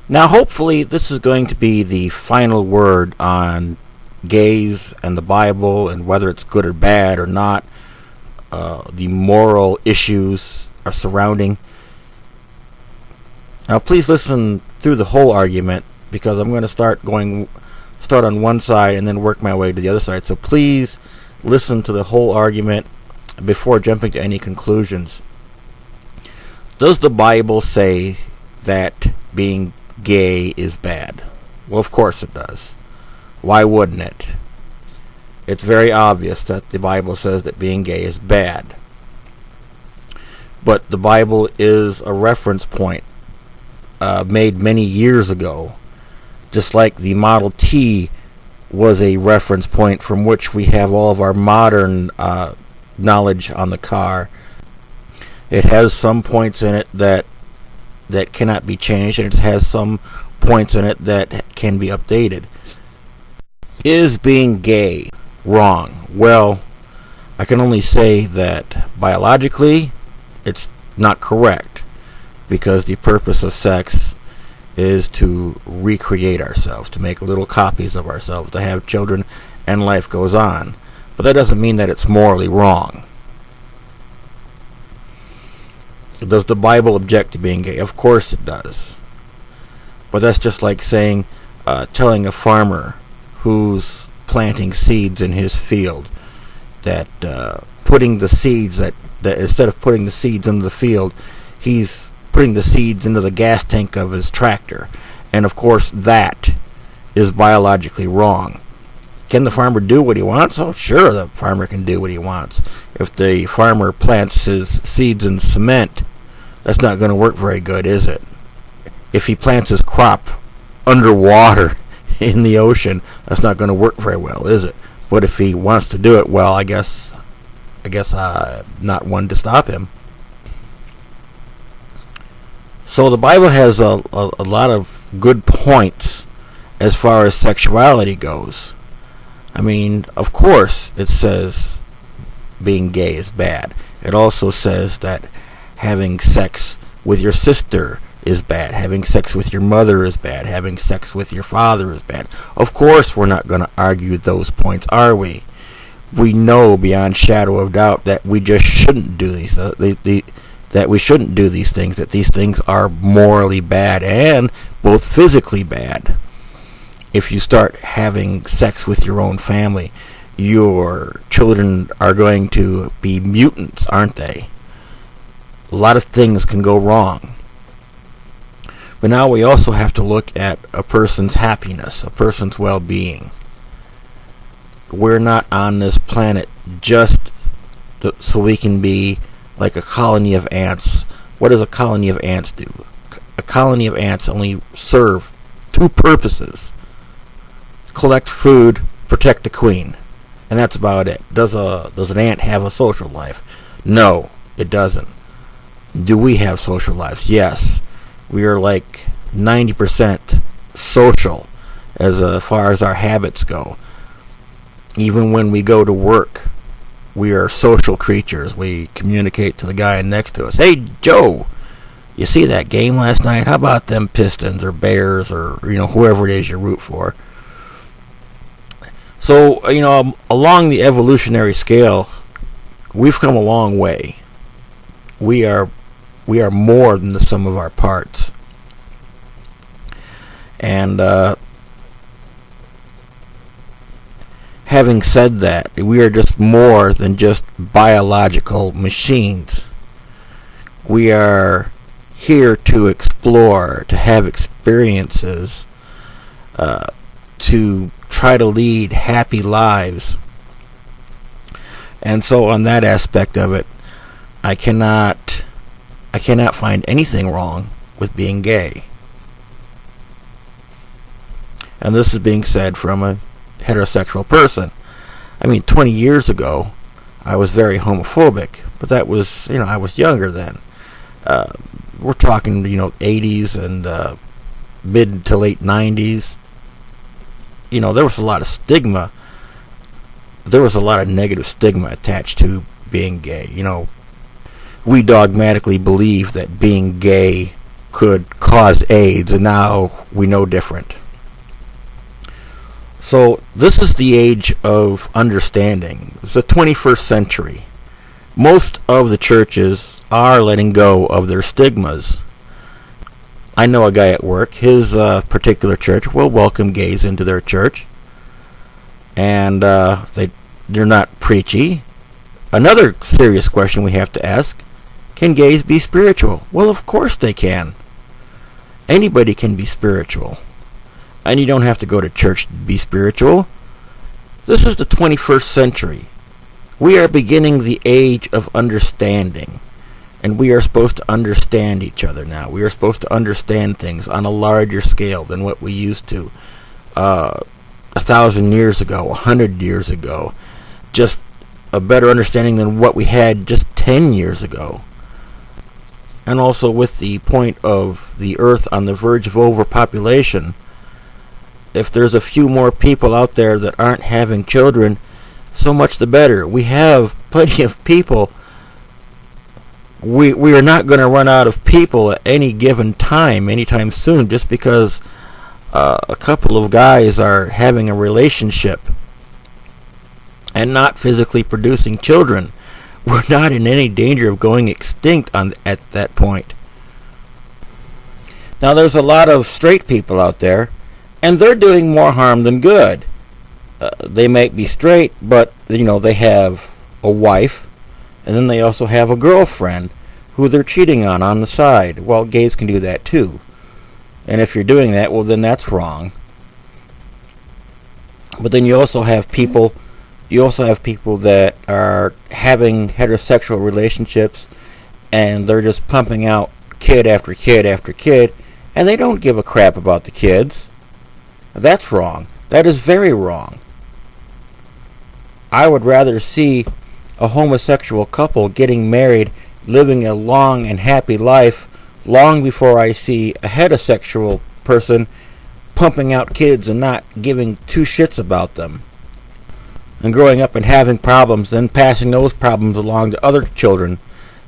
Now, hopefully, this is going to be the final word on gays and the Bible and whether it's good or bad or not, the moral issues are surrounding. Now, please listen through the whole argument because I'm going to start on one side and then work my way to the other side. So please listen to the whole argument before jumping to any conclusions. Does the Bible say that being gay is bad? Well, of course it does. Why wouldn't it? It's very obvious that the Bible says that being gay is bad. But the Bible is a reference point made many years ago, just like the Model T was a reference point from which we have all of our modern knowledge on the car. It has some points in it that cannot be changed, and it has some points in it that can be updated. Is being gay wrong? Well, I can only say that biologically it's not correct, because the purpose of sex is to recreate ourselves, to make little copies of ourselves, to have children, and life goes on. But that doesn't mean that it's morally wrong. Does the Bible object to being gay? Of course it does. But that's just like saying, telling a farmer who's planting seeds in his field that putting the seeds that instead of putting the seeds into the field, he's putting the seeds into the gas tank of his tractor. And of course that is biologically wrong. Can the farmer do what he wants? Oh, sure, the farmer can do what he wants. If the farmer plants his seeds in cement, that's not going to work very good, is it? If he plants his crop underwater in the ocean, that's not going to work very well, is it? But if he wants to do it, well, I guess not one to stop him. So the Bible has a lot of good points as far as sexuality goes. I mean, of course, it says being gay is bad. It also says that having sex with your sister is bad. Having sex with your mother is bad. Having sex with your father is bad. Of course, we're not going to argue those points, are we? We know beyond shadow of doubt that we just shouldn't do these. That we shouldn't do these things. That these things are morally bad and both physically bad. If you start having sex with your own family, your children are going to be mutants, aren't they? A lot of things can go wrong. But now we also have to look at a person's happiness, a person's well-being. We're not on this planet just so we can be like a colony of ants. What does a colony of ants do? A colony of ants only serve two purposes: collect food, protect the queen, and that's about it. Does an ant have a social life? No, it doesn't. Do we have social lives? Yes. We are like 90% social as far as our habits go. Even when we go to work, we are social creatures. We communicate to the guy next to us. Hey, Joe, you see that game last night? How about them Pistons or Bears or whoever it is you root for? So, along the evolutionary scale, we've come a long way. We are more than the sum of our parts. And having said that, we are just more than just biological machines. We are here to explore, to have experiences, to try to lead happy lives. And so on that aspect of it, I cannot find anything wrong with being gay. And this is being said from a heterosexual person. I mean, 20 years ago, I was very homophobic, but that was, I was younger then. We're talking, 80s and mid to late 90s. There was a lot of stigma. There was a lot of negative stigma attached to being gay. We dogmatically believe that being gay could cause AIDS, and now we know different. So this is the age of understanding. It's the 21st century. Most of the churches are letting go of their stigmas. I know a guy at work, his particular church will welcome gays into their church, and they're not preachy. Another serious question we have to ask, can gays be spiritual? Well, of course they can. Anybody can be spiritual. And you don't have to go to church to be spiritual. This is the 21st century. We are beginning the age of understanding. And we are supposed to understand each other now. We are supposed to understand things on a larger scale than what we used to 1,000 years ago, 100 years ago. Just a better understanding than what we had just 10 years ago. And also with the point of the earth on the verge of overpopulation, if there's a few more people out there that aren't having children, so much the better. We have plenty of people. We are not going to run out of people at any given time, anytime soon, just because a couple of guys are having a relationship and not physically producing children. We're not in any danger of going extinct at that point. Now, there's a lot of straight people out there, and they're doing more harm than good. They might be straight, but they have a wife, and then they also have a girlfriend who they're cheating on the side. Well, gays can do that too. And if you're doing that, well, then that's wrong. But then you also have people that are having heterosexual relationships, and they're just pumping out kid after kid after kid, and they don't give a crap about the kids. That's wrong. That is very wrong. I would rather see a homosexual couple getting married, living a long and happy life, long before I see a heterosexual person pumping out kids and not giving two shits about them. And growing up and having problems, then passing those problems along to other children.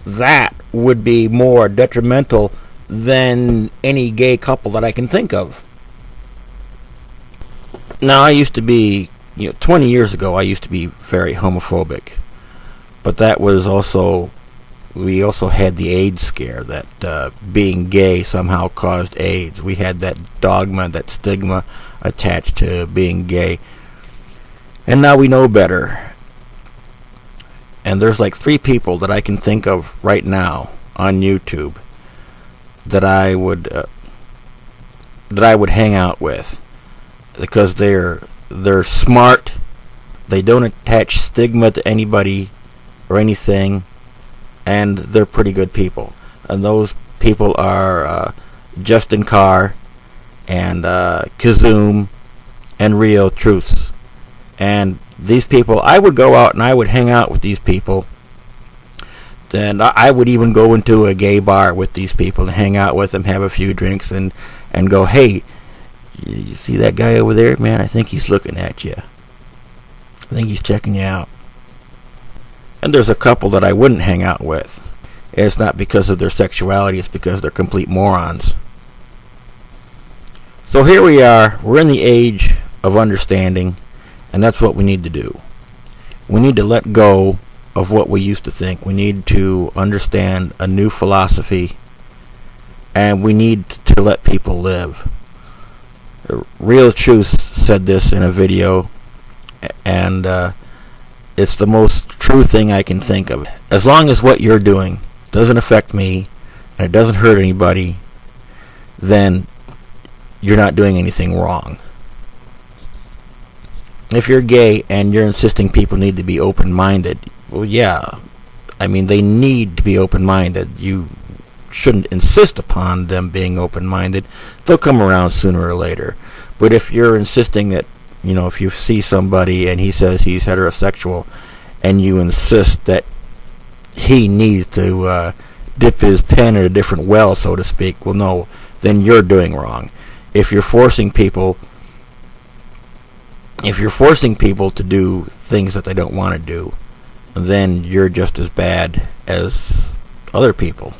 That would be more detrimental than any gay couple that I can think of. Now, I used to be, 20 years ago, I used to be very homophobic. But that was also, we also had the AIDS scare, that being gay somehow caused AIDS. We had that dogma, that stigma attached to being gay. And now we know better. And there's like 3 people that I can think of right now on YouTube that I would hang out with, because they're smart. They don't attach stigma to anybody or anything, and they're pretty good people. And those people are Justin Carr and Kazoom and Real Truths. And these people, I would go out and I would hang out with these people. Then I would even go into a gay bar with these people and hang out with them, have a few drinks, and go, hey, you see that guy over there? Man, I think he's looking at you. I think he's checking you out. And there's a couple that I wouldn't hang out with. And it's not because of their sexuality, it's because they're complete morons. So here we are, we're in the age of understanding. And that's what we need to do. We need to let go of what we used to think. We need to understand a new philosophy. And we need to let people live. Real Truth said this in a video. And it's the most true thing I can think of. As long as what you're doing doesn't affect me, and it doesn't hurt anybody, then you're not doing anything wrong. If you're gay and you're insisting people need to be open-minded, well, yeah. I mean, they need to be open-minded. You shouldn't insist upon them being open-minded. They'll come around sooner or later. But if you're insisting that, if you see somebody and he says he's heterosexual, and you insist that he needs to dip his pen in a different well, so to speak, well, no, then you're doing wrong. If you're forcing people to do things that they don't want to do, then you're just as bad as other people.